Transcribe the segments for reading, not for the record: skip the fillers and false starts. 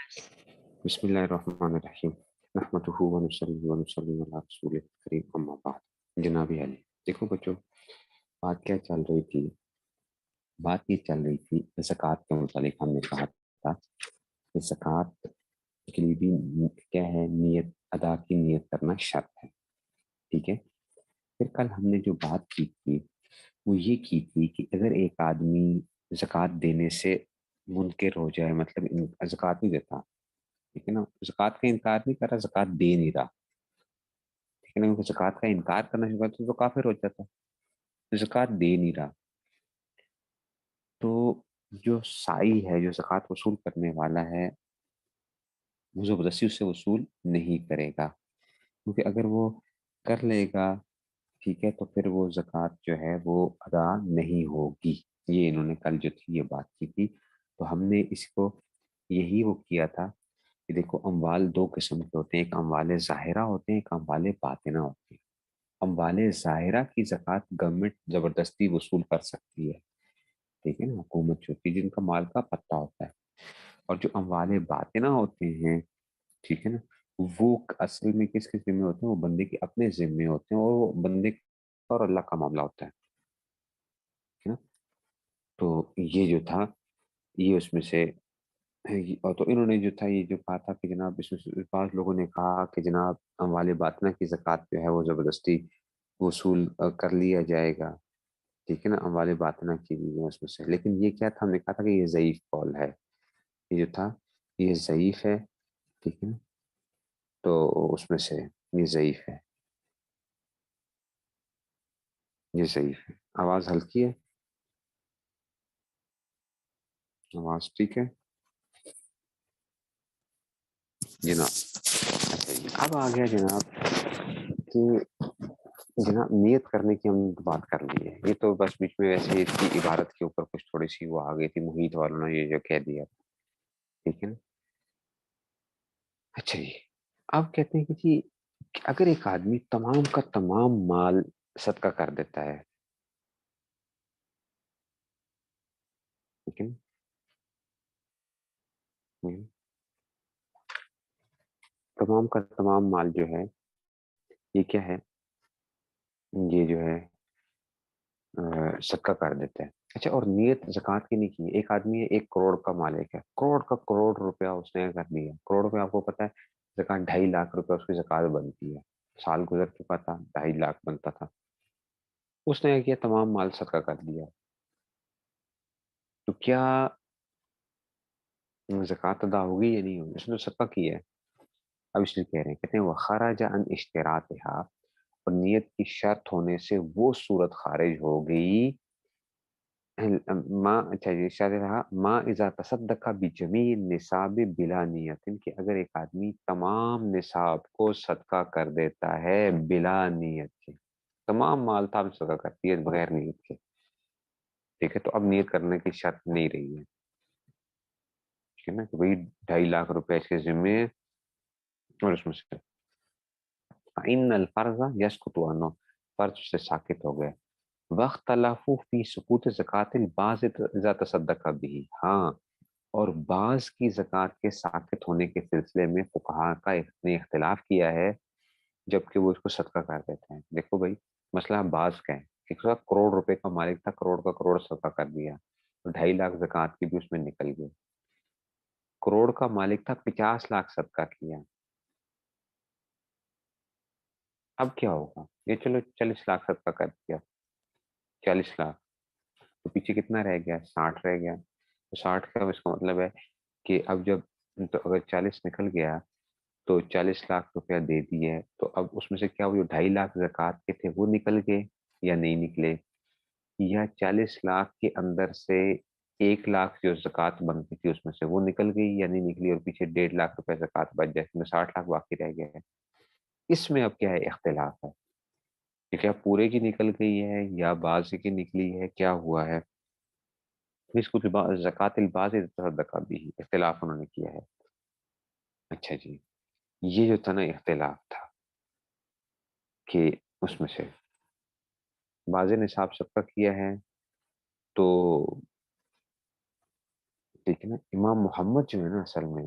بسم اللہ الرحمن الرحیم نحمدہ ونصلی ونسلم علی رسول کریم اما بعد جناب علی دیکھو بچوں، بات کیا چل رہی تھی؟ بات یہ چل رہی تھی زکوٰۃ کے متعلق. ہم نے کہا تھا کہ زکوٰۃ کے لیے بھی کیا ہے، نیت ادا کی نیت کرنا شرط ہے. ٹھیک ہے. پھر کل ہم نے جو بات کی تھی وہ یہ کی تھی کہ اگر ایک آدمی زکوٰۃ دینے سے منکر ہو جائے، مطلب زکوٰۃ نہیں دیتا، ٹھیک ہے نا، زکوٰۃ کا انکار نہیں کر رہا، زکوٰۃ دے نہیں رہا، ٹھیک ہے نا، کیونکہ زکوٰۃ کا انکار کرنا شروع کرتا تو کافر ہو جاتا. زکوٰۃ دے نہیں رہا تو جو سائی ہے، جو زکوٰۃ وصول کرنے والا ہے، وہ زبردستی اس سے وصول نہیں کرے گا، کیونکہ اگر وہ کر لے گا، ٹھیک ہے، تو پھر وہ زکوٰۃ جو ہے وہ ادا نہیں ہوگی. یہ انہوں نے کل جو تھی یہ بات کی تھی. تو ہم نے اس کو یہی وہ کیا تھا کہ دیکھو اموال دو قسم کے ہوتے ہیں، ایک اموال ظاہرہ ہوتے ہیں، ایک اموال باطنہ ہوتے ہیں. اموال ظاہرہ کی زکوٰۃ گورنمنٹ زبردستی وصول کر سکتی ہے، ٹھیک ہے نا، حکومت جو ہوتی ہے جن کا مال کا پتہ ہوتا ہے. اور جو اموال باطنہ ہوتے ہیں، ٹھیک ہے نا، وہ اصل میں کس کے ذمے ہوتے ہیں؟ وہ بندے کے اپنے ذمے ہوتے ہیں، اور وہ بندے اور اللہ کا معاملہ ہوتا ہے. ٹھیک ہے نا. تو یہ جو تھا یہ اس میں سے، اور تو انہوں نے جو تھا یہ جو کہا تھا کہ جناب اس میں سے بعض لوگوں نے کہا کہ جناب اموال باطنہ کی زکوٰۃ جو ہے وہ زبردستی وصول کر لیا جائے گا، ٹھیک ہے نا، اموال باطنہ کی بھی ہے اس میں سے. لیکن یہ کیا تھا، ہم نے کہا تھا کہ یہ ضعیف قول ہے، یہ جو تھا یہ ضعیف ہے، ٹھیک ہے نا. تو اس میں سے یہ ضعیف ہے، یہ ضعیف ہے. آواز ہلکی ہے، آواز ٹھیک ہے جناب. اچھا جی، اب آ گیا جناب کہ جناب نیت کرنے کی ہم بات کر لی ہے. یہ تو بس بیچ میں ویسے اس کی عبارت کے اوپر کچھ تھوڑی سی وہ آ گئی تھی، محیط والوں نے یہ جو کہہ دیا، ٹھیک ہے نا. اچھا جی، اب کہتے ہیں کہ جی اگر ایک آدمی تمام کا تمام مال صدقہ کر دیتا ہے، ٹھیک ہے نا، تمام کا تمام مال جو ہے یہ کیا ہے، یہ جو ہے صدقہ کر دیتا ہے. اچھا، اور نیت زکوٰۃ کی نہیں کی ہے. ایک آدمی ہے، 1 کروڑ کا مالک ہے، کروڑ کا کروڑ روپیہ اس نے کر دیا. کروڑ روپیہ آپ کو پتا ہے زکوٰۃ 2.5 لاکھ روپیہ اس کی زکوٰۃ بنتی ہے. سال گزر چکا تھا، 2.5 لاکھ بنتا تھا، اس نے کیا کیا، تمام مال صدقہ کر دیا. تو کیا زکوٰۃ ادا ہوگی یا نہیں ہوگی؟ اس نے تو صدقہ کیا ہے. اب اس لیے کہہ رہے ہیں، کہتے ہیں وہ خراج ان اشتراطها، اور نیت کی شرط ہونے سے وہ صورت خارج ہو گئی. ماں، اچھا جی، شاید رہا ماں اذا تصدق بجمیع النصاب بلا نیت، کہ اگر ایک آدمی تمام نصاب کو صدقہ کر دیتا ہے بلا نیت کے، تمام مال تھا صدقہ کرتی ہے بغیر نیت کے، ٹھیک ہے، تو اب نیت کرنے کی شرط نہیں رہی ہے، ٹھیک ہے نا، کہ بھائی 2.5 لاکھ روپے اس کے ذمے ہیں اور اس میں سے ان الفرض یسقط عنہ، فرض سے ساقط ہو گئے. واختلافوا فی سقوط زکوٰۃ البعض اذا تصدق به، ہاں، اور بعض کی زکوٰۃ کے ساقط ہونے کے سلسلے میں فقہا کا نے اختلاف کیا ہے جبکہ وہ اس کو صدقہ کر دیتے ہیں. دیکھو بھائی، مسئلہ بعض کا ہے. ایک کروڑ روپے کا مالک تھا، کروڑ کا کروڑ صدقہ کر دیا، تو 2.5 لاکھ زکوٰۃ کی بھی اس میں نکل گئی. کروڑ کا مالک تھا، 50 لاکھ صدقہ کیا، اب کیا ہوگا؟ یہ چلو 40 لاکھ صدقہ کر دیا، 40 لاکھ، تو پیچھے کتنا رہ گیا؟ 60 رہ گیا. تو 60 کا اس کا مطلب ہے کہ اب جب، تو اگر 40 نکل گیا تو 40 لاکھ روپیہ دے دیے، تو اب اس میں سے کیا وہ جو 2.5 لاکھ زکوٰۃ کے تھے وہ نکل گئے یا نہیں نکلے؟ یا 40 لاکھ کے اندر سے 1 لاکھ جو زکوٰۃ بنتی تھی اس میں سے وہ نکل گئی یا نہیں نکلی، اور پیچھے 1.5 لاکھ روپے زکوٰۃ بچ جائے، اس میں 60 لاکھ باقی رہ گئے. اس میں اب کیا ہے، اختلاف ہے کہ کیا پورے کی نکل گئی ہے یا بعض کی نکلی ہے، کیا ہوا ہے. اس کو زکوٰۃ البعض تصدق بھی اختلاف انہوں نے کیا ہے. اچھا جی، یہ جو تھا نا اختلاف تھا کہ اس میں سے بعض نصاب صدقہ کیا ہے، تو ٹھیک ہے نا، امام محمد جو ہے نا اصل میں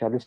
40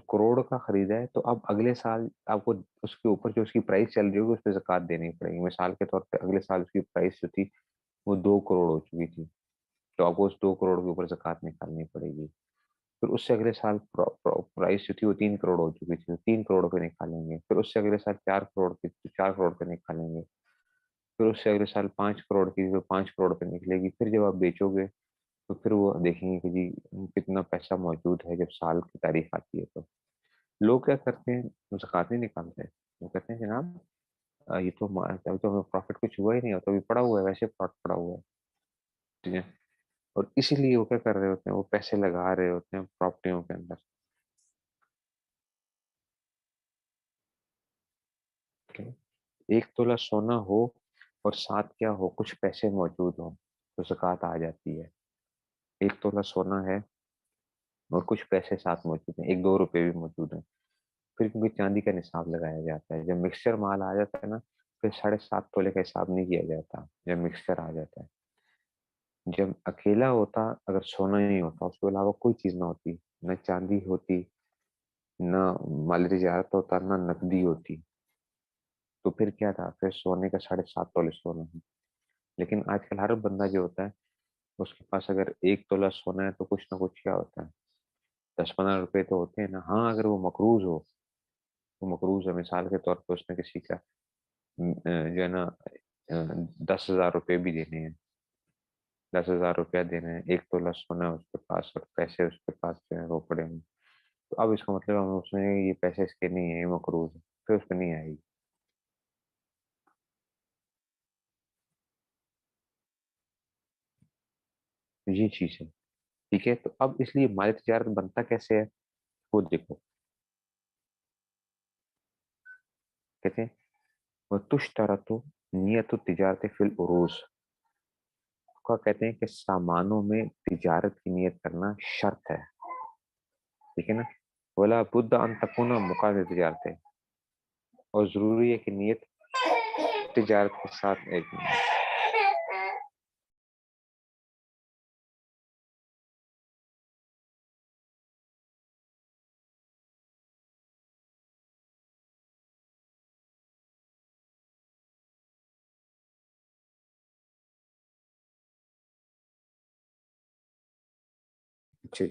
تو کروڑ کا خریدا ہے تو اب اگلے سال آپ کو اس کے اوپر جو اس کی پرائس چل رہی ہوگی اس پہ زکوٰۃ دینی پڑے گی. مثال کے طور پہ اگلے سال اس کی پرائس جو تھی وہ 2 کروڑ ہو چکی تھی, تو آپ کو اس 2 کروڑ کے اوپر زکوٰۃ نکالنی پڑے گی. پھر اس سے اگلے سال پرائس جو تھی وہ 3 کروڑ ہو چکی تھی, 3 کروڑ پہ نکالیں گے. پھر اس سے اگلے سال 4 کروڑ کی, تو 4 کروڑ پہ نکالیں گے. پھر اس سے اگلے سال 5 کروڑ کی, تو 5 کروڑ پہ نکلے گی. پھر جب آپ بیچو گے تو پھر وہ دیکھیں گے کہ جی کتنا پیسہ موجود ہے. جب سال کی تاریخ آتی ہے تو لوگ کیا کرتے ہیں, وہ زکوٰۃ نہیں نکالتے. وہ کہتے ہیں جناب یہ تو ابھی تو ہمیں پروفٹ کچھ ہوا ہی نہیں, ہوتا ابھی پڑا ہوا ہے, ویسے پلاٹ پڑا ہوا ہے. ٹھیک ہے, اور اسی لیے وہ کیا کر رہے ہوتے ہیں, وہ پیسے لگا رہے ہوتے ہیں پراپرٹیوں کے اندر. ایک تولہ سونا ہو اور ساتھ کیا ہو, کچھ پیسے موجود ہوں تو زکوٰۃ آ جاتی ہے. 1 تولہ سونا ہے اور کچھ پیسے ساتھ موجود ہیں, 1-2 روپے بھی موجود ہیں. پھر کیونکہ چاندی کا نصاب لگایا جاتا ہے. جب مکسچر مال آ جاتا ہے نا, پھر 7.5 تولے کا حساب نہیں کیا جاتا. جب مکسچر آ جاتا ہے, جب اکیلا ہوتا, اگر سونا نہیں ہوتا, اس کے علاوہ کوئی چیز نہ ہوتی, نہ چاندی ہوتی, نہ مال تجارت ہوتا, نہ نقدی ہوتی, تو پھر کیا تھا, پھر سونے کا 7.5 تولے سونا ہے. لیکن آج کل ہر بندہ جو ہوتا ہے اس کے پاس اگر 1 تولہ سونا ہے تو کچھ نہ کچھ کیا ہوتا ہے, 10-15 روپے تو ہوتے ہیں نا. ہاں اگر وہ مقروض ہو, وہ مقروض ہے, مثال کے طور پہ اس نے کسی کا جو ہے نا 10,000 روپے بھی دینے ہیں, 10,000 روپیہ دینے ہیں, 1 تولہ سونا ہے اس کے پاس اور پیسے اس کے پاس جو ہے وہ پڑے ہیں, تو اب اس کا مطلب ہم اس میں یہ پیسے اس کے نہیں ہیں, یہ مقروض ہے, پھر اس پہ نہیں آئے گی. یہ چیز ہے. ٹھیک ہے, تو اب اس لیے مال تجارت بنتا کیسے ہے, وہ دیکھو. کہتے ہیں وہ تشترط نیت التجارت فی العروض کا, کہتے ہیں کہ سامانوں میں تجارت کی نیت کرنا شرط ہے. ٹھیک ہے نا, ولا بد ان تکون مقابل تجارت ہے, اور ضروری ہے کہ نیت تجارت کے ساتھ. ایک جی.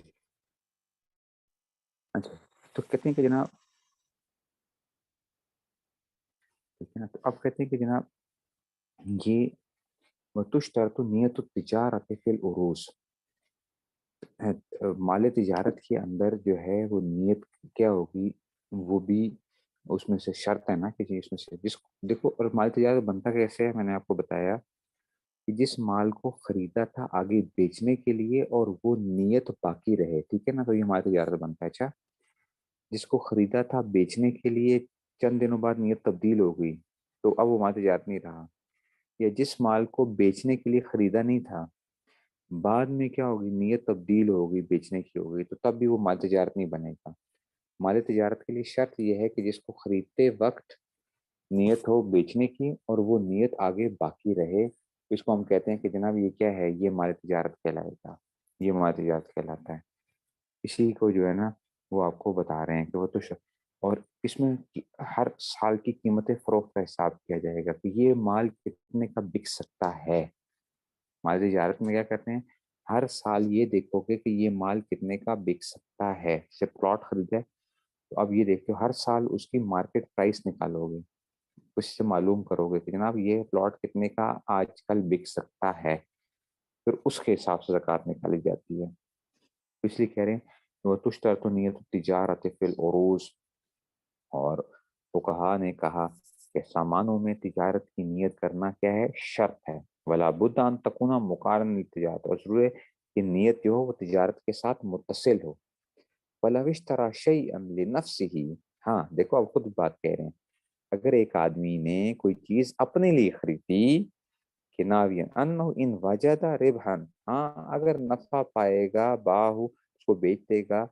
اچھا, تو کہتے ہیں کہ جناب, ٹھیک ہے نا, تو اب کہتے ہیں کہ جناب یہ وتشترط نیت التجارت فی العروض, مال تجارت کے اندر جو ہے وہ نیت کیا ہوگی, وہ بھی اس میں سے شرط ہے نا کہ اس میں سے جس دیکھو. اور مال تجارت بنتا کیسے ہے, میں نے آپ کو بتایا کہ جس مال کو خریدا تھا آگے بیچنے کے لیے اور وہ نیت باقی رہے. ٹھیک ہے نا, تو یہ مال تجارت بنتا ہے. اچھا, جس کو خریدا تھا بیچنے کے لیے, چند دنوں بعد نیت تبدیل ہو گئی, تو اب وہ مال تجارت نہیں رہا. یا جس مال کو بیچنے کے لیے خریدا نہیں تھا, بعد میں کیا ہوگی, نیت تبدیل ہوگی, بیچنے کی ہوگی, تو تب بھی وہ مال تجارت نہیں بنے گا. مال تجارت کے لیے شرط یہ ہے کہ جس کو خریدتے وقت نیت ہو بیچنے کی اور وہ نیت آگے باقی رہے, اس کو ہم کہتے ہیں کہ جناب یہ کیا ہے, یہ مال تجارت کہلائے گا, یہ مال تجارت کہلاتا ہے. اسی کو جو ہے نا وہ آپ کو بتا رہے ہیں کہ وہ تو اور اس میں ہر سال کی قیمت فروخت کا حساب کیا جائے گا کہ یہ مال کتنے کا بک سکتا ہے. مال تجارت میں کیا کرتے ہیں, ہر سال یہ دیکھو گے کہ یہ مال کتنے کا بک سکتا ہے. جیسے پلاٹ خریدا ہے تو اب یہ دیکھو ہر سال اس کی مارکیٹ پرائس نکالو گے, اس سے معلوم کرو گے کہ جناب یہ پلاٹ کتنے کا آج کل بک سکتا ہے, پھر اس کے حساب سے زکوٰۃ نکالی جاتی ہے. اس لیے کہہ رہے ہیں وہ تشترط نیت التجارت فی العروض, اور فقہا نے کہا کہ سامانوں میں تجارت کی نیت کرنا کیا ہے, شرط ہے. ولا بد ان تکون مقارن للتجارت, اور ضرور ہے کہ نیت جو ہو وہ تجارت کے ساتھ متصل ہو. ولو اشتری شیئا لنفسه, ہاں دیکھو اب خود بات کہہ رہے ہیں, اگر ایک آدمی نے کوئی چیز اپنے لیے خریدی کہ ناوین انہ ان وجد ربحا, ہاں اگر نفع پائے گا, باہو اس کو بیچ دے گا,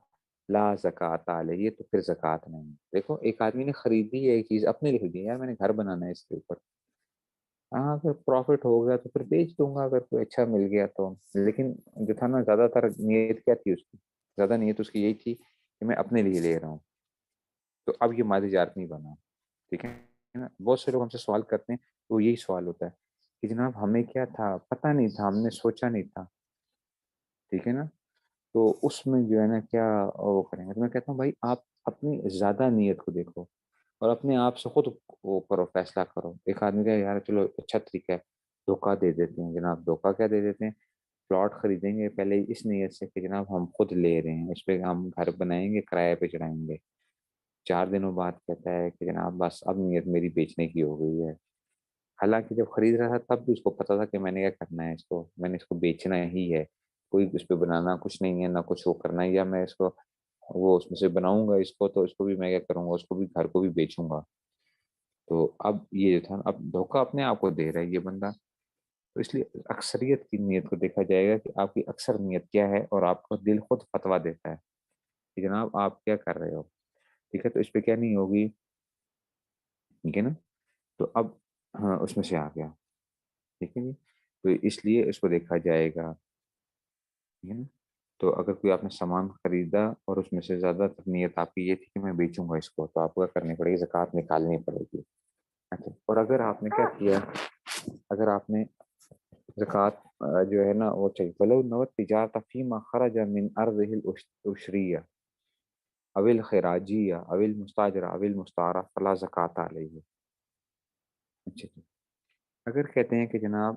لا زکوٰۃ علیہ, تو پھر زکوٰۃ نہیں. دیکھو ایک آدمی نے خریدی ہے ایک چیز اپنے لیے خریدی, یار میں نے گھر بنانا ہے اس کے اوپر, ہاں اگر پروفٹ ہو گیا تو پھر بیچ دوں گا اگر کوئی اچھا مل گیا تو. لیکن جو تھا نا زیادہ تر نیت کیا تھی اس کی, زیادہ نیت اس کی یہی تھی کہ میں اپنے لیے لے رہا ہوں. تو اب یہ مال تجارت نہیں بنا. ٹھیک ہے نا. بہت سے لوگ ہم سے سوال کرتے ہیں تو یہی سوال ہوتا ہے کہ جناب ہمیں کیا تھا پتہ نہیں تھا, ہم نے سوچا نہیں تھا. ٹھیک ہے نا. تو اس میں جو ہے نا کیا وہ کریں گے. تو میں کہتا ہوں بھائی آپ اپنی زیادہ نیت کو دیکھو اور اپنے آپ سے خود وہ کرو, فیصلہ کرو. ایک آدمی کا یار چلو اچھا طریقہ ہے, دھوکہ دے دیتے ہیں جناب. دھوکہ کیا دے دیتے ہیں, پلاٹ خریدیں گے پہلے اس نیت سے کہ جناب ہم خود لے رہے ہیں, اس پہ ہم گھر بنائیں گے, کرایہ پہ چڑھائیں گے. 4 دنوں بعد کہتا ہے کہ جناب بس اب نیت میری بیچنے کی ہو گئی ہے. حالانکہ جب خرید رہا تھا تب بھی اس کو پتا تھا کہ میں نے کیا کرنا ہے, اس کو میں نے اس کو بیچنا ہی ہے. کوئی اس پہ بنانا کچھ نہیں ہے, نہ کچھ وہ کرنا ہے, یا میں اس کو وہ اس میں سے بناؤں گا اس کو, تو اس کو بھی میں کیا کروں گا, اس کو بھی گھر کو بھی بیچوں گا. تو اب یہ جو تھا اب دھوکہ اپنے آپ کو دے رہا ہے یہ بندہ. تو اس لیے اکثریت کی نیت کو دیکھا جائے گا کہ آپ کی اکثر نیت کیا ہے, اور آپ کا دل خود فتویٰ دیتا ہے کہ جناب آپ کیا کر رہے ہو. ٹھیک ہے, تو اس پہ کیا نہیں ہوگی. ٹھیک ہے نا. تو اب ہاں اس میں سے آ گیا. ٹھیک ہے جی. تو اس لیے اس کو دیکھا جائے گا. ٹھیک ہے نا. تو اگر کوئی آپ نے سامان خریدا اور اس میں سے زیادہ تر نیت آپ کی یہ تھی کہ میں بیچوں گا اس کو, تو آپ کو کرنی پڑے گی, زکوٰۃ نکالنی پڑے گی. اچھا, اور اگر آپ نے کیا کیا, اگر آپ نے زکوٰۃ جو ہے نا وہ چاہیے, ولو نوت تجارت فیما خرج من ارضه العشریہ او الخراجیہ او المستاجرہ او المستعارہ فلا زکوٰۃ علیہ. اچھا جی. اگر کہتے ہیں کہ جناب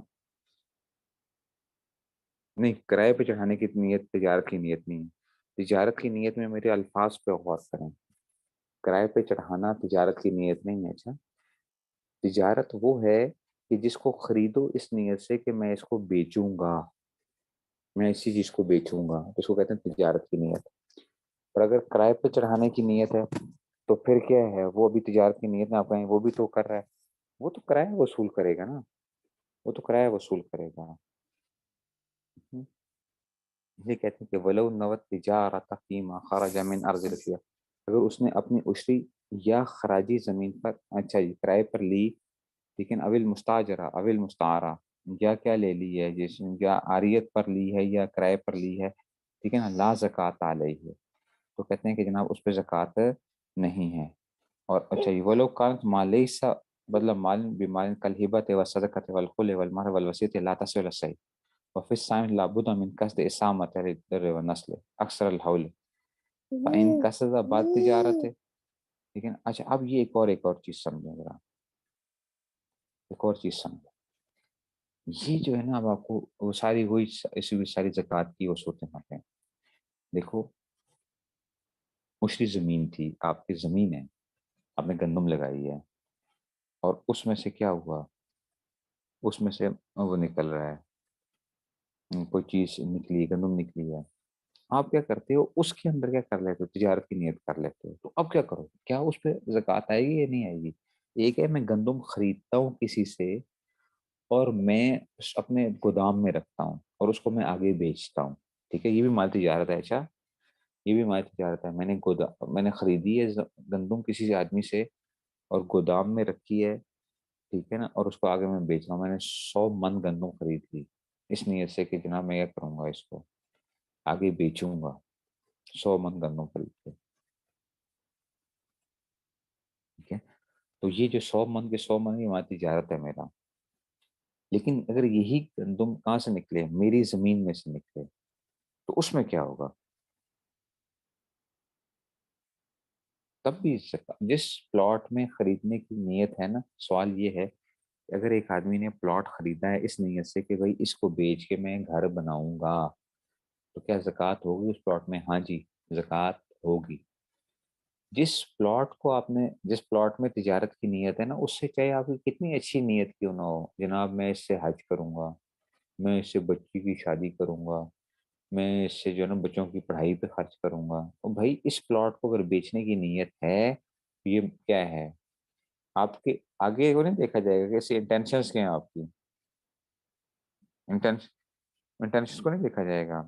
نہیں, کرائے پہ چڑھانے کی نیت تجارت کی نیت نہیں ہے. تجارت کی نیت میں میرے الفاظ پہ غور کریں. کرائے پہ چڑھانا تجارت کی نیت نہیں ہے. اچھا, تجارت وہ ہے کہ جس کو خریدو اس نیت سے کہ میں اس کو بیچوں گا, میں اسی چیز کو بیچوں گا, اس کو کہتے ہیں تجارت کی نیت. اور اگر کرائے پہ چڑھانے کی نیت ہے تو پھر کیا ہے, وہ بھی تجارت کی نیت میں آپ کہیں وہ بھی تو کر رہا ہے, وہ تو کرایہ وصول کرے گا نا, وہ تو کرایہ وصول کرے گا. یہ کہتے ہیں کہ ولو نوت تجارت فیما خرج من ارض رسیہ, اگر اس نے اپنی عشری یا خراجی زمین پر, اچھا جی, کرائے پر لی, لیکن اول مستاجرہ اول مستعارہ, یا کیا لے لی ہے, جس یا عاریت پر لی ہے یا کرائے پر لی ہے, ٹھیک ہے نا, لا زکوٰۃ علیہ, تو کہتے ہیں کہ جناب اس پہ زکوٰۃ نہیں ہے. اور اچھا جی, ولو کانت مالیسا بدل مال بمال کالہبۃ والصدقۃ والخل والمہر والوصیۃ لا تصل الصحیح وفي الثامن لابد من قصد اسامت الدر والنسل اکثر الحول فان قصد بعد تجارت ہے. لیکن اچھا اب یہ ایک اور چیز سمجھیں ذرا, ایک اور چیز سمجھیں. یہ جو ہے نا اب آپ کو وہ ساری وہی ایسی ساری زکوٰۃ کی وہ صورتیں ہیں. دیکھو مشری زمین تھی, آپ کی زمین ہے, آپ نے گندم لگائی ہے, اور اس میں سے کیا ہوا, اس میں سے وہ نکل رہا ہے, کوئی چیز نکلی, گندم نکلی ہے, آپ کیا کرتے ہو اس کے اندر کیا کر لیتے ہو, تجارت کی نیت کر لیتے ہو. تو اب کیا کرو, کیا اس پہ زکوٰۃ آئے گی یا نہیں آئے گی. ایک ہے میں گندم خریدتا ہوں کسی سے اور میں اپنے گودام میں رکھتا ہوں اور اس کو میں آگے بیچتا ہوں, ٹھیک ہے, یہ بھی مال تجارت ہے. اچھا, یہ بھی مال تجارت ہے. میں نے خریدی ہے گندم کسی سے آدمی سے اور گودام میں رکھی ہے, ٹھیک ہے نا, اور اس کو آگے میں بیچ رہا ہوں. میں نے 100 من گندم خرید لی اس نیت سے کہ جناب میں کیا کروں گا, اس کو آگے بیچوں گا, 100 من گندم خرید کے. ٹھیک ہے, تو یہ جو 100 من کے 100 من کی ہماری تجارت ہے میرا. لیکن اگر یہی گندم کہاں سے نکلے, میری زمین میں سے نکلے, تو اس میں کیا ہوگا, تب بھی جس پلاٹ میں خریدنے کی نیت ہے نا, سوال یہ ہے کہ اگر ایک آدمی نے پلاٹ خریدا ہے اس نیت سے کہ بھائی اس کو بیچ کے میں گھر بناؤں گا, تو کیا زکوٰۃ ہوگی اس پلاٹ میں. ہاں جی, زکوٰۃ ہوگی. جس پلاٹ میں تجارت کی نیت ہے نا, اس سے چاہے آپ کی کتنی اچھی نیت کیوں نہ ہو, جناب میں اس سے حج کروں گا, میں اس سے بچی کی شادی کروں گا, میں اس سے جو ہے نا بچوں کی پڑھائی پہ خرچ کروں گا, تو بھائی اس پلاٹ کو اگر بیچنے کی نیت ہے تو یہ کیا ہے, آپ کے آگے وہ نہیں دیکھا جائے گا کہ ایسی انٹینشنس کیا ہیں آپ کی, انٹینشنس کو نہیں دیکھا جائے گا,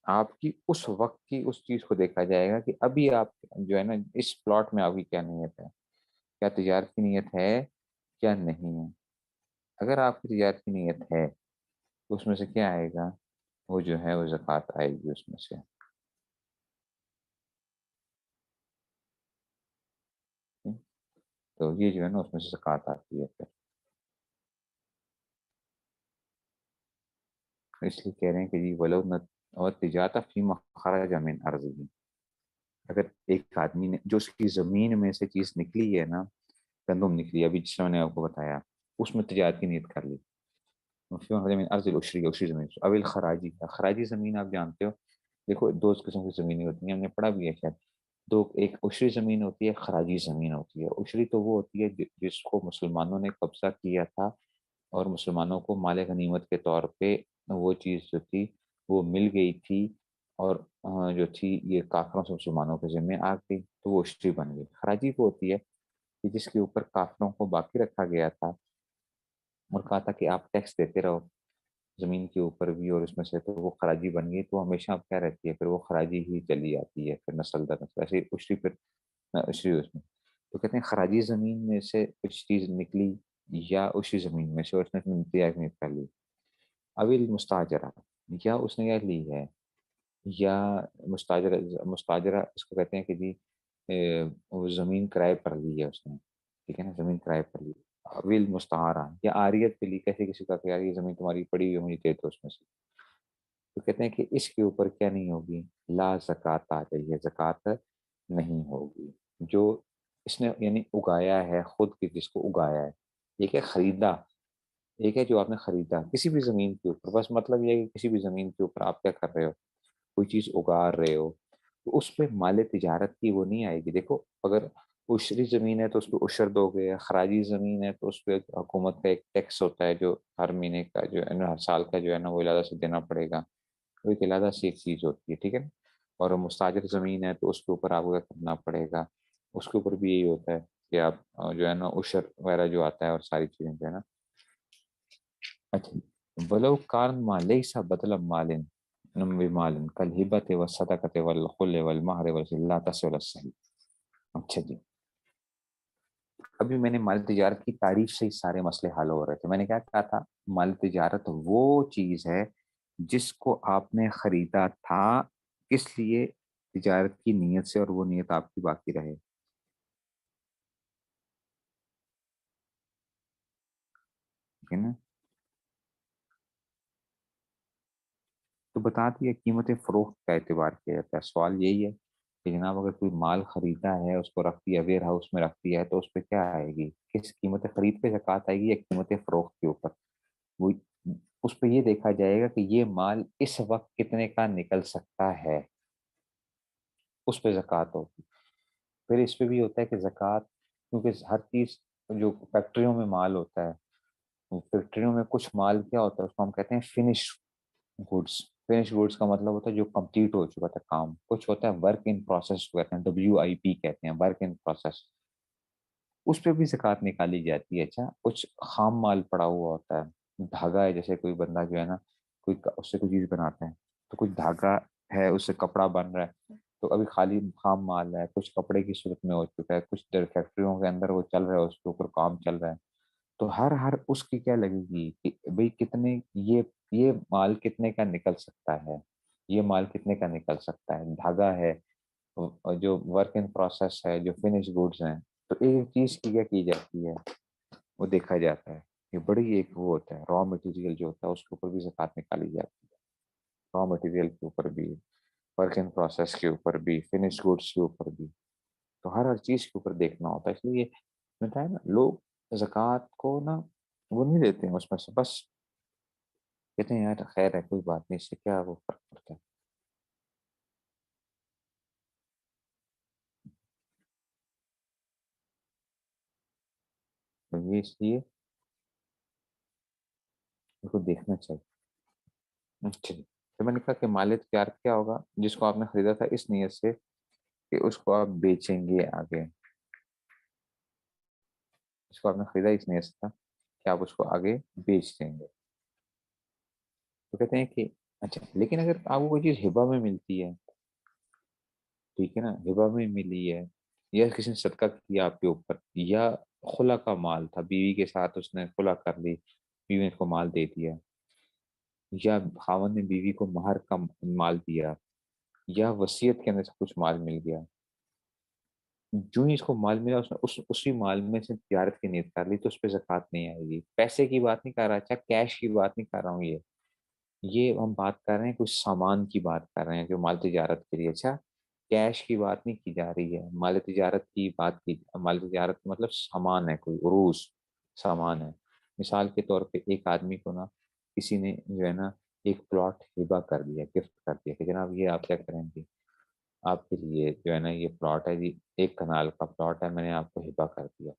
آپ کی اس وقت کی اس چیز کو دیکھا جائے گا کہ ابھی آپ جو ہے نا اس پلاٹ میں آپ کی کیا نیت ہے, کیا تجارت کی نیت ہے کیا نہیں ہے. اگر آپ کی تجارت کی نیت ہے تو اس میں سے کیا آئے گا, وہ جو ہے وہ زکوٰۃ آئے گی اس میں سے. تو یہ جو ہے نا اس میں سے زکوٰۃ آتی ہے پھر. اس لیے کہہ رہے ہیں کہ جی ولو نہ اور تجارت فیما خرج من ارضہ، اگر ایک آدمی نے جو اس کی زمین میں سے چیز نکلی ہے نا، گندم نکلی ابھی جس میں نے آپ کو بتایا، اس میں تجارت کی نیت کر لی، فیما خرج من ارض العشری، عشری زمین، اول خراجی، خراجی زمین آپ جانتے ہو، دیکھو دو قسم کی زمینیں ہوتی ہیں، ہم نے پڑھا بھی ہے شاید دو، ایک عشری زمین ہوتی ہے، خراجی زمین ہوتی ہے. عشری تو وہ ہوتی ہے جس کو مسلمانوں نے قبضہ کیا تھا اور مسلمانوں کو مال غنیمت کے طور پہ وہ چیز جو تھی وہ مل گئی تھی، اور جو تھی یہ کافروں سے مسلمانوں کے ذمہ آ گئی تو وہ عشری بن گئی. خراجی وہ ہوتی ہے کہ جس کے اوپر کافروں کو باقی رکھا گیا تھا اور کہا تھا کہ آپ ٹیکس دیتے رہو زمین کے اوپر بھی، اور اس میں سے تو وہ خراجی بن گئی تو ہمیشہ اب کیا رہتی ہے پھر وہ خراجی ہی چلی آتی ہے پھر نسل در نسل، ایسے عشری پھر عشری اس میں. تو کہتے ہیں خراجی زمین میں سے کچھ چیز نکلی یا عشری زمین میں سے اور اس نے امتیاز نہیں کر لی، اویل مستاجرہ، یا اس نے یہ لی ہے، یا مستاجرہ، مستاجرہ اس کو کہتے ہیں کہ جی وہ زمین کرائے پر لی ہے اس نے، ٹھیک ہے نا، زمین کرائے پر لی. اویل مستعارہ یا عاریت پہ لی، کیسے کسی کا کہ یار یہ زمین تمہاری پڑی ہوئی ہے مجھے دے دو اس میں سے. تو کہتے ہیں کہ اس کے اوپر کیا نہیں ہوگی، لا زکوٰۃ آ گئی ہے، زکوٰۃ نہیں ہوگی. جو اس نے یعنی اگایا ہے خود کی، جس کو اگایا ہے، ایک ہے خریدا، ایک ہے جو آپ نے خریدا کسی بھی زمین کے اوپر، بس مطلب یہ ہے کہ کسی بھی زمین کے اوپر آپ کیا کر رہے ہو، کوئی چیز اگا رہے ہو تو اس پہ مال تجارت کی وہ نہیں آئے گی. دیکھو اگر عشری زمین ہے تو اس پہ عشر دو گے، خراجی زمین ہے تو اس پہ حکومت کا ایک ٹیکس ہوتا ہے جو ہر مہینے کا جو ہے نا، ہر سال کا جو ہے نا وہ علیحدہ سے دینا پڑے گا، وہ ایک علیحدہ سے ایک چیز ہوتی ہے، ٹھیک ہے نا. اور مستاجر زمین ہے تو اس کے اوپر آپ کو کیا کرنا پڑے گا، اس کے اوپر بھی یہی ہوتا ہے کہ آپ جو ہے نا عشر وغیرہ جو آتا ہے اور ساری چیزیں جو ہے نا. اچھا، ولو کان ما لیس بدل مال بمال کالہبۃ والصدقۃ والخل والمہر لا تصل الصحیح. اچھا جی، ابھی میں نے مال تجارت کی تعریف سے ہی سارے مسئلے حل ہو رہے تھے. میں نے کیا کہا تھا، مال تجارت وہ چیز ہے جس کو آپ نے خریدا تھا کس لیے، تجارت کی نیت سے، اور وہ نیت آپ کی باقی رہے، ٹھیک ہے نا. تو بتا دیا قیمت فروخت کا اعتبار کیا جاتا ہے. سوال یہی ہے کہ جناب اگر کوئی مال خریدا ہے، اس کو رکھ دیا ویئر ہاؤس میں رکھ دیا ہے، تو اس پہ کیا آئے گی، کس قیمت خرید پہ زکوٰۃ آئے گی یا قیمت فروخت کے اوپر. وہ اس پہ یہ دیکھا جائے گا کہ یہ مال اس وقت کتنے کا نکل سکتا ہے، اس پہ زکوٰۃ ہوگی. پھر اس پہ بھی ہوتا ہے کہ زکوٰۃ، کیونکہ ہر چیز جو فیکٹریوں میں مال ہوتا ہے، فیکٹریوں میں کچھ مال کیا ہوتا ہے اس کو ہم کہتے ہیں فنش گڈس. فنش گڈس کا مطلب ہوتا ہے جو کمپلیٹ ہو چکا تھا کام. کچھ ہوتا ہے ورک ان پروسیس کہتے ہیں، WIP کہتے ہیں، ورک ان پروسیس، اس پہ بھی زکوٰۃ نکالی جاتی ہے. اچھا، کچھ خام مال پڑا ہوا ہوتا ہے، دھاگا ہے، جیسے کوئی بندہ جو ہے نا کوئی اس سے کوئی چیز بناتے ہیں تو کچھ دھاگا ہے، اس سے کپڑا بن رہا ہے تو ابھی خالی خام مال ہے، کچھ کپڑے کی صورت میں ہو چکا ہے، کچھ فیکٹریوں کے اندر وہ چل رہا ہے، اس کے اوپر کام چل رہا ہے. تو ہر اس کی کیا لگے گی کہ بھئی کتنے، یہ مال کتنے کا نکل سکتا ہے، یہ مال کتنے کا نکل سکتا ہے. دھاگا ہے، اور جو ورک ان پروسیس ہے، جو فنش گڈز ہیں، تو ایک چیز کی کیا کی جاتی ہے، وہ دیکھا جاتا ہے. یہ بڑی ایک وہ ہوتا ہے را مٹیریل جو ہوتا ہے، اس کے اوپر بھی زکوٰۃ نکالی جاتی ہے. را مٹیریل کے اوپر بھی، ورک ان پروسیس کے اوپر بھی، فنش گڈس کے اوپر بھی، تو ہر چیز کے اوپر دیکھنا ہوتا ہے. اس لیے بتایا نا، لوگ زکوٰۃ کو نا وہ نہیں دیتے ہیں اس میں سے، بس کہتے ہیں یار خیر ہے کوئی بات نہیں، اس سے کیا وہ فرق پڑتا ہے. تو یہ اس لیے ان کو دیکھنا چاہیے. اچھا جی، تو میں نے کہا کہ مال تجار کیا ہوگا، جس کو آپ نے خریدا تھا اس نیت سے کہ اس کو آپ بیچیں گے آگے، جس کو آپ نے خریدا اس نیت سے تھا کہ آپ اس کو آگے بیچ دیں گے. تو کہتے ہیں کہ اچھا، لیکن اگر آپ کو کوئی چیز ہبہ میں ملتی ہے، ٹھیک ہے نا، ہبہ میں ملی ہے، یا کسی نے صدقہ کیا آپ کے اوپر، یا خلا کا مال تھا، بیوی کے ساتھ اس نے خلا کر لی، بیوی نے اس کو مال دے دیا، یا خاوند نے بیوی کو مہر کا مال دیا، یا وصیت کے اندر سے کچھ مال مل گیا، جو ہی اس کو مال ملا اسی مال میں سے تجارت کی نیت کر لی تو اس پہ زکوٰۃ نہیں آئے گی. پیسے کی بات نہیں کر رہا, اچھا کیش کی بات نہیں کر رہا ہوں, یہ ہم بات کر رہے ہیں کچھ سامان کی بات کر رہے ہیں جو مال تجارت کے لیے. اچھا کیش کی بات نہیں کی جا رہی ہے, مال تجارت کی بات کی. مال تجارت مطلب سامان ہے, کوئی عروض سامان ہے. مثال کے طور پہ ایک آدمی کو نا کسی نے جو ہے نا ایک پلاٹ ہبہ کر دیا, گفٹ کر دیا کہ جناب یہ آپ کیا کریں گے, آپ کے لیے جو ہے نا یہ پلاٹ ہے جی, 1 کنال کا پلاٹ ہے, میں نے آپ کو ہبہ کر دیا.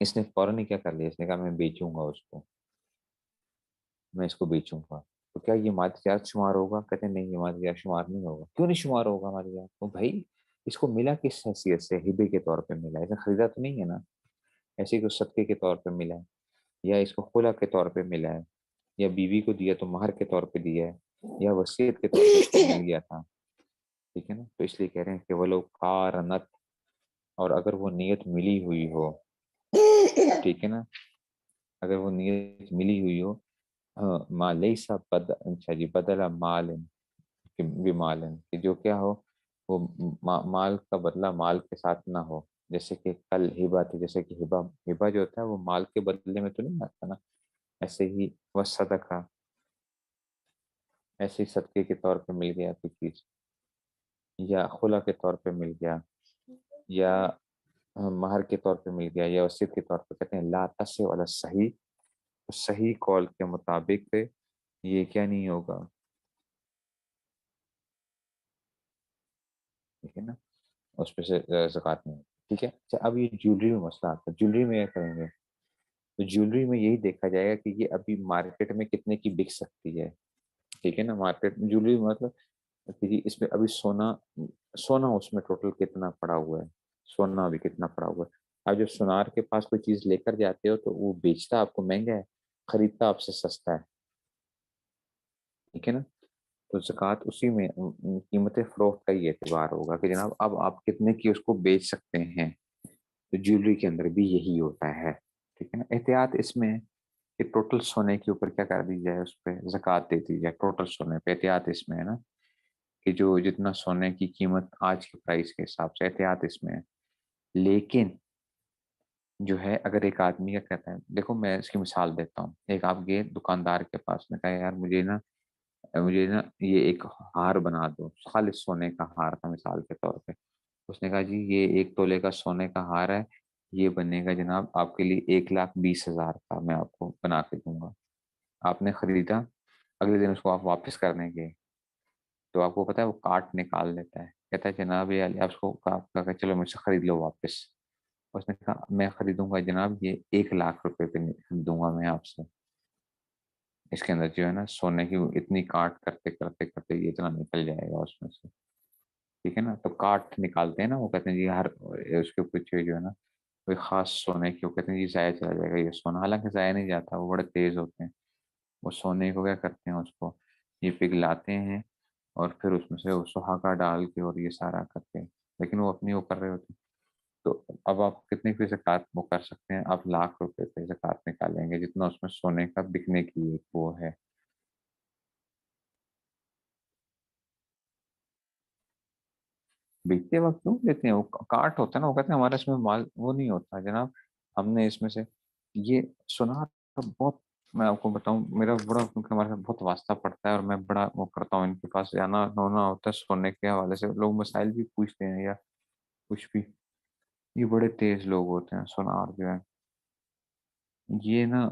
اس نے فوراً ہی کیا کر لیا, اس نے کہا میں بیچوں گا اس کو, میں اس کو بیچوں گا. تو کیا یہ مال تجارت شمار ہوگا؟ کہتے ہیں نہیں یہ مال تجارت شمار نہیں ہوگا. کیوں نہیں شمار ہوگا مال تجارت؟ تو بھائی اس کو ملا کس حیثیت سے, ہبے کے طور پہ ملا, اسے خریدا تو نہیں ہے نا, ایسے ہی تو صدقے کے طور پہ ملا ہے, یا اس کو خلا کے طور پہ ملا ہے, یا بیوی کو دیا تو مہر کے طور پہ دیا ہے, یا وصیت کے طور پہ اس کو مل گیا تھا. ٹھیک ہے نا, تو اس لیے کہہ رہے ہیں کہ وہ لوگ کارنت, اور اگر وہ نیت ملی ہوئی ہو, ٹھیک ہے نا, اگر وہ نیت ملی ہوئی ہو, ماں لیسا اچھا جی بدلا مال مال کہ جو کیا ہو وہ مال کا بدلہ مال کے ساتھ نہ ہو. جیسے کہ کل ہبا تھی, جیسے کہ ہبا جو ہوتا ہے وہ مال کے بدلے میں تو نہیں آتا نا, ایسے ہی وہ صدقہ, ایسے ہی صدقے کے طور پہ مل گیا کوئی چیز, یا خلا کے طور پہ مل گیا, یا مہر کے طور پہ مل گیا, یا وصیت کے طور پہ. کہتے ہیں لا تصح ولا صحیح, صحیح قول کے مطابق یہ کیا نہیں ہوگا, ٹھیک ہے نا, اس پہ سے زکوٰۃ نہیں ہوگی. ٹھیک ہے. اچھا اب یہ جیولری میں مسئلہ آتا ہے, جیولری میں کیا کریں گے, تو جیولری میں یہی دیکھا جائے گا کہ یہ ابھی مارکیٹ میں کتنے کی بک سکتی ہے. ٹھیک ہے نا, مارکیٹ میں جیولری مطلب کہ جی اس میں ابھی سونا اس میں ٹوٹل کتنا پڑا ہوا ہے, سونا ابھی کتنا پڑا ہوا ہے. اب جب سونار کے پاس کوئی چیز لے کر جاتے ہو تو وہ بیچتا آپ کو مہنگا ہے, خریدتا آپ سے سستا ہے. ٹھیک ہے نا, تو زکوٰۃ اسی میں قیمت فروخت کا ہی اعتبار ہوگا کہ جناب اب آپ کتنے کی اس کو بیچ سکتے ہیں. تو جیولری کے اندر بھی یہی ہوتا ہے. ٹھیک ہے نا, احتیاط اس میں کہ ٹوٹل سونے کے اوپر کیا کر دی جائے, اس پہ زکوٰۃ دے دی جائے. ٹوٹل سونے پہ احتیاط اس میں ہے نا, کہ جو جتنا سونے کی قیمت آج کے پرائس کے حساب سے, احتیاط اس میں ہے. لیکن جو ہے اگر ایک آدمی کیا کہتا ہے, دیکھو میں اس کی مثال دیتا ہوں. ایک آپ گئے دکاندار کے پاس, نے کہا یار مجھے نا یہ ایک ہار بنا دو, خالص سونے کا ہار تھا مثال کے طور پہ. اس نے کہا جی یہ 1 تولے کا سونے کا ہار ہے, یہ بنے گا جناب آپ کے لیے 1,20,000 کا, میں آپ کو بنا کے دوں گا. آپ نے خریدا, اگلے دن اس کو آپ واپس کرنے گئے تو آپ کو پتا ہے وہ کاٹ نکال لیتا ہے, کہتا ہے جناب یہ آپ کو کہا چلو مجھ سے خرید لو واپس. اس نے کہا میں خریدوں گا جناب یہ 1,00,000 روپے پہ خریدوں گا میں آپ سے. اس کے اندر جو ہے نا سونے کی اتنی کاٹ کرتے کرتے کرتے یہ اتنا نکل جائے گا اس میں سے. ٹھیک ہے نا, تو کاٹ نکالتے ہیں نا, وہ کہتے ہیں جی ہر اس کے پیچھے جو ہے نا کوئی خاص سونے کی, وہ کہتے ہیں جی ضائع چلا جائے گا یہ سونا, حالانکہ ضائع نہیں جاتا, وہ بڑے تیز ہوتے ہیں. وہ سونے کو کیا کرتے ہیں, اس کو یہ پگھلاتے ہیں اور پھر اس میں سے وہ سہاگا ڈال کے اور یہ سارا کرتے ہیں, لیکن وہ اپنی وہ کر رہے ہوتے ہیں. تو اب آپ کتنے کی زکوٰۃ وہ کر سکتے ہیں, آپ 1,00,000 روپے پہ زکوٰۃ نکالیں گے, جتنا اس میں سونے کا بکنے کی ایک وہ ہے. بیچتے وقت کیوں لیتے ہیں, وہ کاٹ ہوتا ہے نا, وہ کہتے ہیں ہمارا اس میں مال وہ نہیں ہوتا جناب, ہم نے اس میں سے یہ سنا بہت. میں آپ کو بتاؤں میرا بڑا کیونکہ ہمارے ساتھ بہت واسطہ پڑتا ہے, اور میں بڑا وہ کرتا ہوں ان کے پاس جانا ہونا ہوتا ہے سونے کے حوالے سے. لوگ مسائل بھی پوچھتے ہیں یا کچھ بھی, یہ بڑے تیز لوگ ہوتے ہیں سونار جو ہے. یہ نا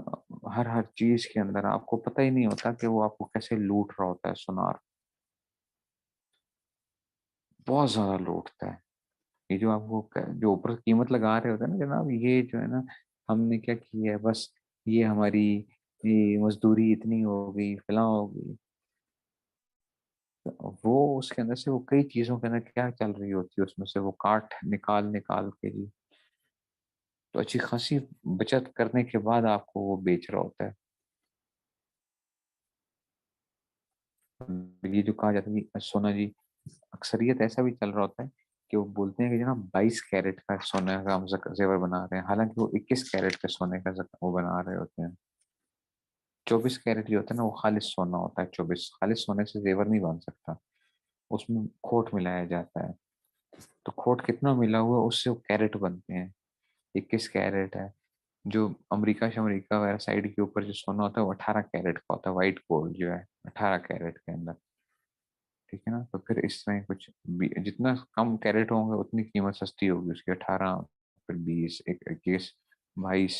ہر چیز کے اندر آپ کو پتہ ہی نہیں ہوتا کہ وہ آپ کو کیسے لوٹ رہا ہوتا ہے. سونار بہت زیادہ لوٹتا ہے. یہ جو آپ کو جو اوپر قیمت لگا رہے ہوتے ہیں نا جناب, یہ جو ہے نا ہم نے کیا کیا ہے, بس یہ ہماری مزدوری اتنی ہو گئی, فلاں ہو گئی. وہ اس کے اندر سے وہ کئی چیزوں کے اندر کیا چل رہی ہوتی ہے, اس میں سے وہ کاٹ نکال نکال کے جی, تو اچھی خاصی بچت کرنے کے بعد آپ کو وہ بیچ رہا ہوتا ہے. یہ جو کہا جاتا ہے سونا جی, اکثریت ایسا بھی چل رہا ہوتا ہے کہ وہ بولتے ہیں کہ جناب 22 کیرٹ کا سونے کا ہم زیور بنا رہے ہیں, حالانکہ وہ 21 کیرٹ کے سونے کا وہ بنا رہے ہوتے ہیں. 24 کیرٹ جو ہوتا ہے نا وہ خالص سونا ہوتا ہے. 24 خالص سونے سے زیور نہیں بن سکتا, اس میں کھوٹ ملایا جاتا ہے. تو کھوٹ کتنا ملا ہوا ہے اس سے وہ کیرٹ بنتے ہیں. 21 کیرٹ ہے. جو امریکہ وغیرہ سائڈ کے اوپر جو سونا ہوتا ہے وہ 18 کیرٹ کا ہوتا ہے. وائٹ گولڈ جو ہے 18 کیرٹ کے اندر. ٹھیک ہے نا. تو پھر اس میں کچھ جتنا کم کیرٹ ہوں گے اتنی قیمت سستی ہوگی اس کی. 18 پھر 20 21 22.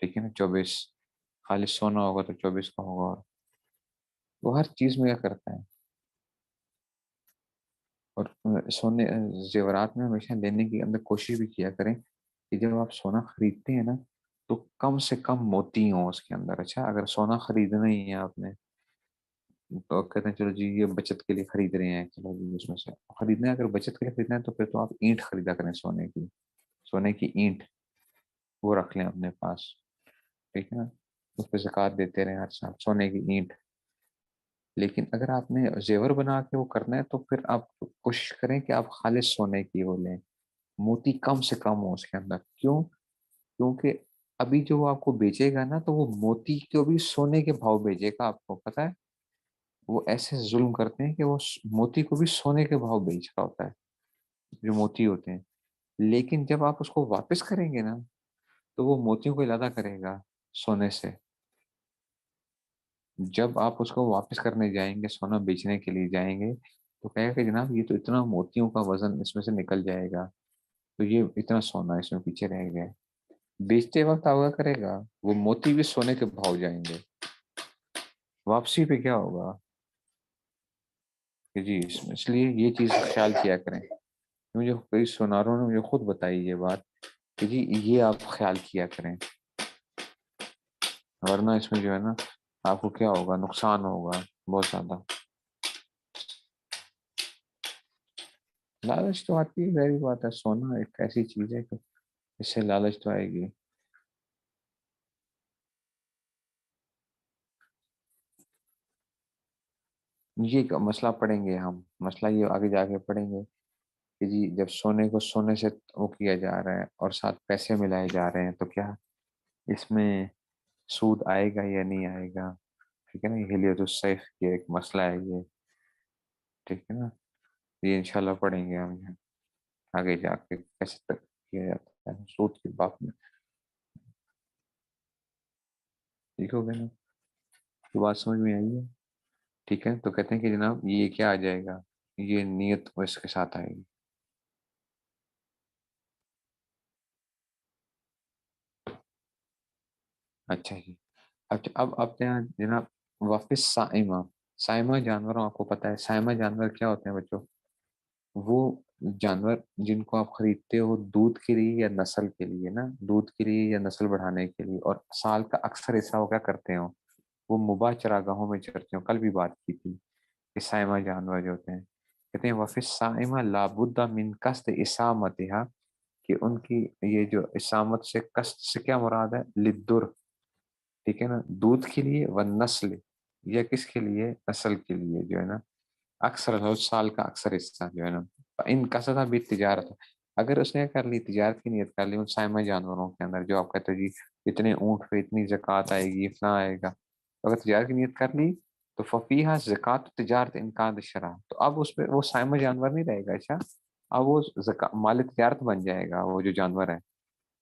ٹھیک ہے نا. 24 خالص سونا ہوگا تو 24 کا ہوگا. وہ ہر چیز میں کیا کرتا ہے. اور سونے زیورات میں ہمیشہ لینے کی اندر کوشش بھی کیا کریں کہ جب آپ سونا خریدتے ہیں نا تو کم سے کم موتی ہوں اس کے اندر. اچھا اگر سونا خریدنا ہی ہے آپ نے تو کہتے ہیں چلو جی یہ بچت کے لیے خرید رہے ہیں, چلو جی اس میں سے خریدنا ہے. اگر بچت کے لیے خریدنا ہے تو پھر تو آپ اینٹ خریدا کریں سونے کی. سونے کی اینٹ وہ رکھ لیں اپنے پاس. ٹھیک ہے نا. اس پہ زکوٰۃ دیتے رہیں ہر سال سونے کی اینٹ. لیکن اگر آپ نے زیور بنا کے وہ کرنا ہے تو پھر آپ کوشش کریں کہ آپ خالص سونے کی وہ لیں. موتی کم سے کم ہو اس کے اندر. کیوں؟ کیونکہ ابھی جو وہ آپ کو بیچے گا نا تو وہ موتی کو بھی سونے کے بھاؤ بیچے گا. آپ کو پتا ہے وہ ایسے ظلم کرتے ہیں کہ وہ موتی کو بھی سونے کے بھاؤ بیچ رہا ہوتا ہے جو موتی ہوتے ہیں. لیکن جب آپ اس کو واپس کریں گے نا تو وہ موتیوں کو زیادہ کرے گا سونے سے. جب آپ اس کو واپس کرنے جائیں گے, سونا بیچنے کے لیے جائیں گے, تو کہے گا کہ جناب یہ تو اتنا موتیوں کا وزن اس میں سے نکل جائے گا, تو یہ اتنا سونا اس میں پیچھے رہ گیا. بیچتے وقت آگا کرے گا وہ موتی بھی سونے کے بھاؤ جائیں گے. واپسی پہ کیا ہوگا کہ جی اس لیے یہ چیز خیال کیا کریں. مجھے کئی سوناروں نے مجھے خود بتائی یہ بات کہ جی یہ آپ خیال کیا کریں, ورنہ اس میں جو ہے نا آپ کو کیا ہوگا, نقصان ہوگا بہت زیادہ. لالچ تو آتی ہے, ظاہری بات ہے. سونا ایک ایسی چیز ہے کہ اس سے لالچ تو آئے گی. یہ مسئلہ پڑھیں گے ہم, مسئلہ یہ آگے جا کے پڑھیں گے کہ جی جب سونے کو سونے سے وہ کیا جا رہا ہے اور ساتھ پیسے ملائے جا رہے ہیں تو کیا اس میں سود آئے گا یا نہیں آئے گا. ٹھیک ہے نا. ہلیت السیف یہ ایک مسئلہ ہے یہ. ٹھیک ہے نا. یہ انشاءاللہ پڑھیں گے ہم آگے جا کے کیسے تک کیا جاتا ہے سود کی بات میں. ٹھیک ہو گیا نا. تو بات سمجھ میں آئی ہے. ٹھیک ہے. تو کہتے ہیں کہ جناب یہ کیا آ جائے گا, یہ نیت اس کے ساتھ آئے گی. اچھا جی. اب جناب واپس سائمہ. سائمہ جانوروں آپ کو پتا ہے سائمہ جانور کیا ہوتے ہیں بچوں؟ وہ جانور جن کو آپ خریدتے ہو دودھ کے لیے یا نسل کے لیے نا, دودھ کے لیے یا نسل بڑھانے کے لیے, اور سال کا اکثر حصہ وہ کیا کرتے ہو, وہ مباح چراگاہوں میں چرتے ہوں. کل بھی بات کی تھی کہ سائمہ جانور جو ہوتے ہیں کہتے ہیں وفی سائمہ لابد من قصد اسامتها, کہ ان کی یہ جو اسامت سے قصد سے کیا مراد ہے, لدر. ٹھیک ہے نا. دودھ کے لیے و نسل, یا کس کے لیے, نسل کے لیے جو ہے نا, اکثر سال کا اکثر حصہ جو ہے نا. ان کا سدا بھی تجارت, اگر اس نے کر لی تجارت کی نیت کر لی ان سائمہ جانوروں کے اندر جو آپ کہتے ہو جی اتنے اونٹ پہ اتنی زکوٰۃ آئے گی اتنا آئے گا, تو اگر تجارت کی نیت کر لی تو ففیہا زکوٰۃ تجارت انقاد شرح, تو اب اس پہ وہ سائمہ جانور نہیں رہے گا. اچھا اب وہ مال تجارت بن جائے گا وہ جو جانور ہے.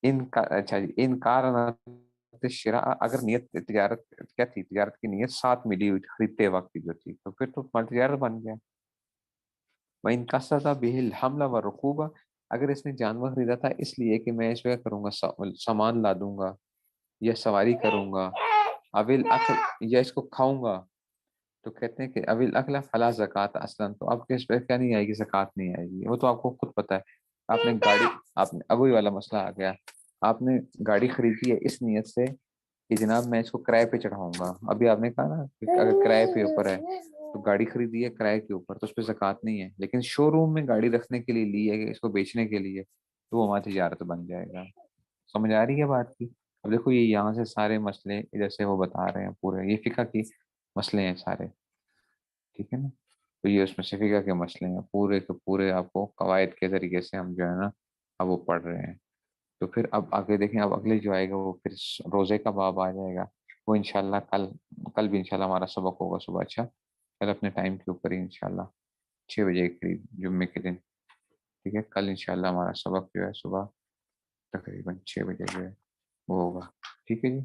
ان کا اچھا جی ان کار شرا, اگر نیت تجارت کیا تھی, تجارت کی نیت ساتھ ملی ہوئی خریدتے وقت کی جو تھی, تو پھر تو مال تجارت بن گیا. وہ ان کا سزا بہل حملہ و رقوبہ, اگر اس نے جانور خریدا تھا اس لیے کہ میں اس پہ کروں گا سامان لا دوں گا یا سواری کروں گا, اول اکل یا اس کو کھاؤں گا, تو کہتے ہیں کہ اول اکلا فلا زکوٰۃ اصلا, تو اب اس پہ کیا نہیں آئے گی, زکوٰۃ نہیں آئے گی. وہ تو آپ کو خود پتا ہے. آپ نے گاڑی, آپ نے ابوی والا مسئلہ آ گیا, آپ نے گاڑی خریدی ہے اس نیت سے کہ جناب میں اس کو کرائے پہ چڑھاؤں گا. ابھی آپ نے کہا نا کہ اگر کرائے پہ اوپر ہے تو گاڑی خریدی ہے کرائے کے اوپر, تو اس پہ زکوٰۃ نہیں ہے. لیکن شو روم میں گاڑی رکھنے کے لیے لی ہے, اس کو بیچنے کے لیے, تو وہ ہماری تجارت بن جائے گا. سمجھ آ رہی ہے بات کی؟ اب دیکھو یہ یہاں سے سارے مسئلے ادھر سے وہ بتا رہے ہیں پورے, یہ فقہ کی مسئلے ہیں سارے. ٹھیک ہے نا. تو یہ اس میں سے فقہ کے مسئلے ہیں پورے کے پورے, آپ کو قواعد کے ذریعے سے ہم جو ہے نا اب وہ پڑھ رہے ہیں. تو پھر اب آگے دیکھیں, اب اگلے جو آئے گا وہ پھر روزے کا باب آ جائے گا. وہ انشاءاللہ کل بھی انشاءاللہ ہمارا سبق ہوگا صبح. اچھا کل اپنے ٹائم کے اوپر ہی انشاءاللہ 6 بجے کے قریب جمعے کے دن. ٹھیک ہے، کل انشاءاللہ ہمارا سبق جو ہے صبح تقریباً 6 بجے جو ہے وہ ہوگا، ٹھیک ہے جی۔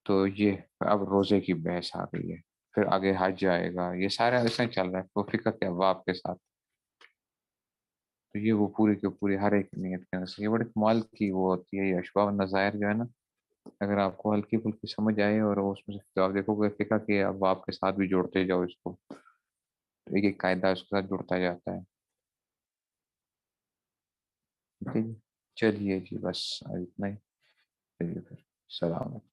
تو یہ اب روزے کی بحث آ گئی ہے، پھر آگے حج آئے گا، یہ سارا ایسا ہی چل رہا ہے، وہ فکر کے ابواب کے ساتھ۔ تو یہ وہ پوری کی پوری ہر ایک نیت کے اندر یہ بڑے کمال کی وہ ہوتی ہے، یہ اشباح النظائر جو ہے نا، اگر آپ کو ہلکی پھلکی سمجھ آئے اور اس میں سے تو آپ دیکھو گے فقہ کے ابواب کے ساتھ بھی جوڑتے جاؤ اس کو، تو ایک ایک قاعدہ اس کے ساتھ جڑتا جاتا ہے، ٹھیک ہے جی۔ چلیے جی، بس آج اتنا ہی، چلیے پھر السلام علیکم۔